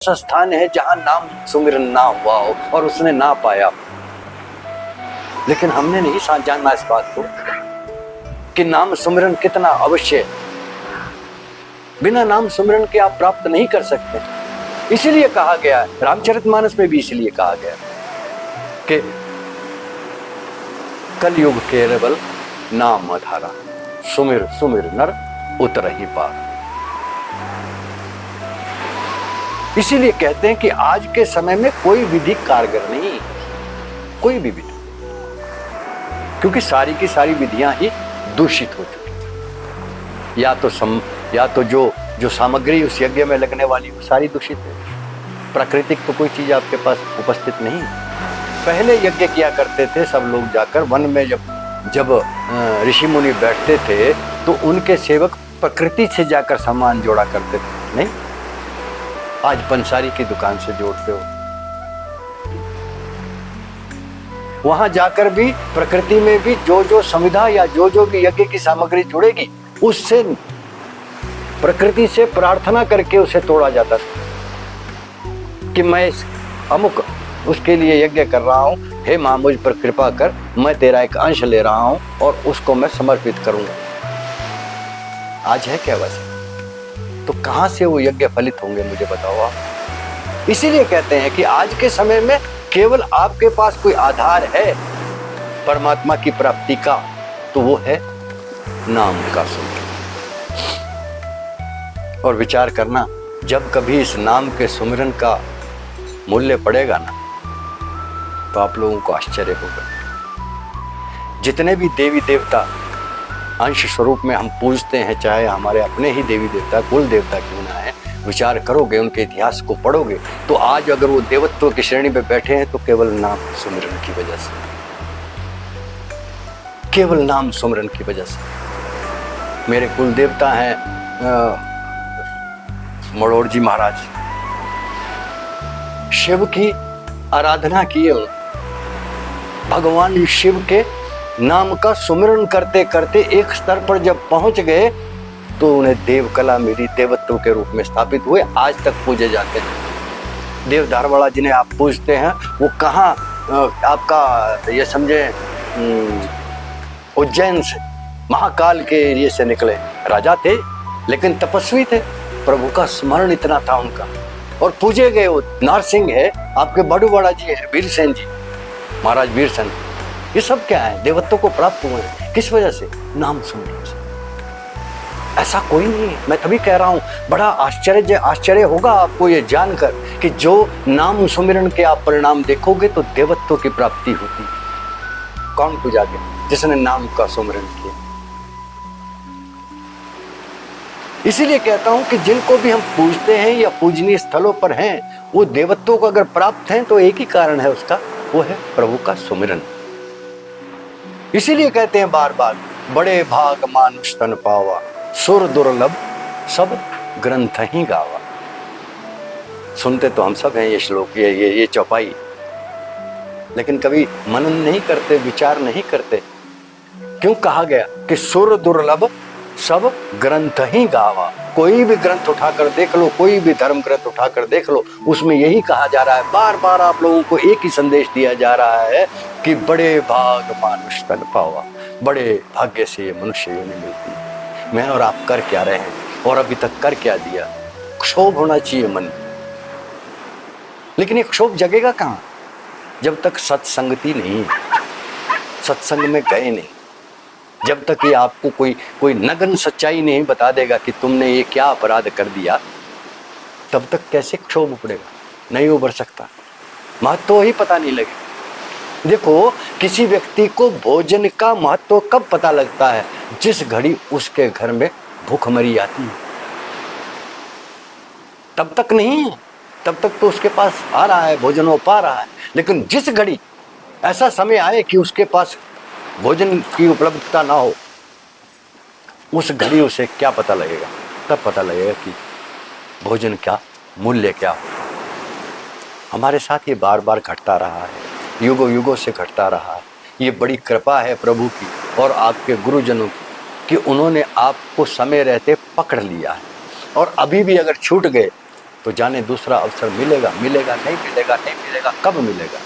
ऐसा स्थान है जहां नाम सुमिरन ना हुआ हो और उसने ना पाया। लेकिन हमने नहीं जानना इस बात को कि नाम सुमिरन कितना अवश्य है। बिना नाम सुमिरन के आप प्राप्त नहीं कर सकते। इसीलिए कहा गया है, रामचरितमानस में भी इसीलिए कहा गया कि कलयुग केवल नाम आधारा, सुमिर सुमिर नर उतरहि पार। इसीलिए कहते हैं कि आज के समय में कोई विधि कारगर नहीं, कोई भी विधि, क्योंकि सारी की सारी विधियां ही दूषित हो चुकी। या तो जो सामग्री उस यज्ञ में लगने वाली वो सारी दूषित है। प्राकृतिक तो कोई चीज आपके पास उपस्थित नहीं। पहले यज्ञ किया करते थे सब लोग जाकर वन में, जब ऋषि मुनि बैठते थे तो उनके सेवक प्रकृति से जाकर सामान जोड़ा करते थे। नहीं, आज पंसारी की दुकान से जोड़ते हो। वहां जाकर भी प्रकृति में भी जो संविधा या जो भी यज्ञ की सामग्री जुड़ेगी उससे प्रकृति से प्रार्थना करके उसे तोड़ा जाता था कि मैं अमुक उसके लिए यज्ञ कर रहा हूं, हे मां मुझ पर कृपा कर, मैं तेरा एक अंश ले रहा हूं और उसको मैं समर्पित करूंगा। आज है क्या वैसे? तो कहां से वो यज्ञ फलित होंगे, मुझे बताओ आप। इसीलिए कहते हैं कि आज के समय में केवल आपके पास कोई आधार है परमात्मा की प्राप्ति का, तो वो है नाम का सुमिरन। और विचार करना, जब कभी इस नाम के सुमिरन का मूल्य पड़ेगा ना, तो आप लोगों को आश्चर्य होगा। जितने भी देवी देवता अंश स्वरूप में हम पूजते हैं, चाहे हमारे अपने ही देवी देवता कुल देवता क्यों ना है, विचार करोगे, उनके इतिहास को पढ़ोगे, तो आज अगर वो देवत्व की श्रेणी में बैठे हैं तो केवल नाम सुमिरन की वजह से, केवल नाम सुमिरन की वजह से। मेरे कुल देवता हैं मड़ोर जी महाराज, शिव की आराधना किए, भगवान शिव के नाम का सुमिरन करते करते एक स्तर पर जब पहुंच गए तो उन्हें देवकला मेरी देवत्व के रूप में स्थापित हुए, आज तक पूजे जाते हैं। देव धारवाड़ा जिन्हें आप पूजते हैं वो कहाँ आपका ये समझे उज्जैन से, महाकाल के एरिए से निकले राजा थे, लेकिन तपस्वी थे। प्रभु का स्मरण इतना था उनका और पूजे गए। वो नारसिंह है, आपके बड़ूवाड़ा जी है, वीरसेन जी, महाराज वीरसेन, ये सब क्या है? देवत्व को प्राप्त हुए हैं। किस वजह से? नाम सुमिरन से। ऐसा कोई नहीं है। मैं तभी कह रहा हूं, बड़ा आश्चर्य होगा आपको ये जानकर कि जो नाम सुमिरन के आप परिणाम देखोगे तो देवत्व की प्राप्ति होती है। कौन पूजा गया? जिसने नाम का सुमिरन किया। इसीलिए कहता हूं कि जिनको भी हम पूजते हैं या पूजनीय स्थलों पर हैं, वो देवत्व को अगर प्राप्त हैं तो एक ही कारण है उसका, वो है प्रभु का सुमिरन। इसीलिए कहते हैं बार बार, बड़े भाग मानुष तन पावा, सुर दुर्लभ सब ग्रंथ ही गावा। सुनते तो हम सब हैं ये श्लोक, ये चौपाई, लेकिन कभी मनन नहीं करते, विचार नहीं करते। क्यों कहा गया कि सुर दुर्लभ सब ग्रंथ ही गावा? कोई भी ग्रंथ उठाकर देख लो, कोई भी धर्म ग्रंथ उठाकर देख लो, उसमें यही कहा जा रहा है, बार बार आप लोगों को एक ही संदेश दिया जा रहा है कि बड़े भाग मानुष तन पावा, बड़े भाग्य से ये मनुष्य योनि मिलती है। मैं और आप कर क्या रहे हैं और अभी तक कर क्या दिया? क्षोभ होना चाहिए मन, लेकिन ये क्षोभ जगेगा कहाँ? जब तक सत्संगति नहीं, सत्संग में गए नहीं, जब तक ये आपको कोई नग्न सच्चाई नहीं बता देगा कि तुमने ये क्या अपराध कर दिया, तब तक कैसे क्षोभ उपड़ेगा? नहीं उभर सकता, महत्व ही पता नहीं लगे। देखो, किसी व्यक्ति को भोजन का महत्व कब पता लगता है? जिस घड़ी उसके घर में भूखमरी आती है, तब तक नहीं। तब तक तो उसके पास आ रहा है, भोजन वो पा रहा है, लेकिन जिस घड़ी ऐसा समय आए कि उसके पास भोजन की उपलब्धता ना हो, उस घड़ी उसे क्या पता लगेगा? तब पता लगेगा कि भोजन का मूल्य क्या हो। हमारे साथ ये बार बार घटता रहा है, युगों युगों से घटता रहा है। ये बड़ी कृपा है प्रभु की और आपके गुरुजनों की कि उन्होंने आपको समय रहते पकड़ लिया है। और अभी भी अगर छूट गए तो जाने दूसरा अवसर मिलेगा, मिलेगा नहीं मिलेगा, नहीं मिलेगा, कब मिलेगा।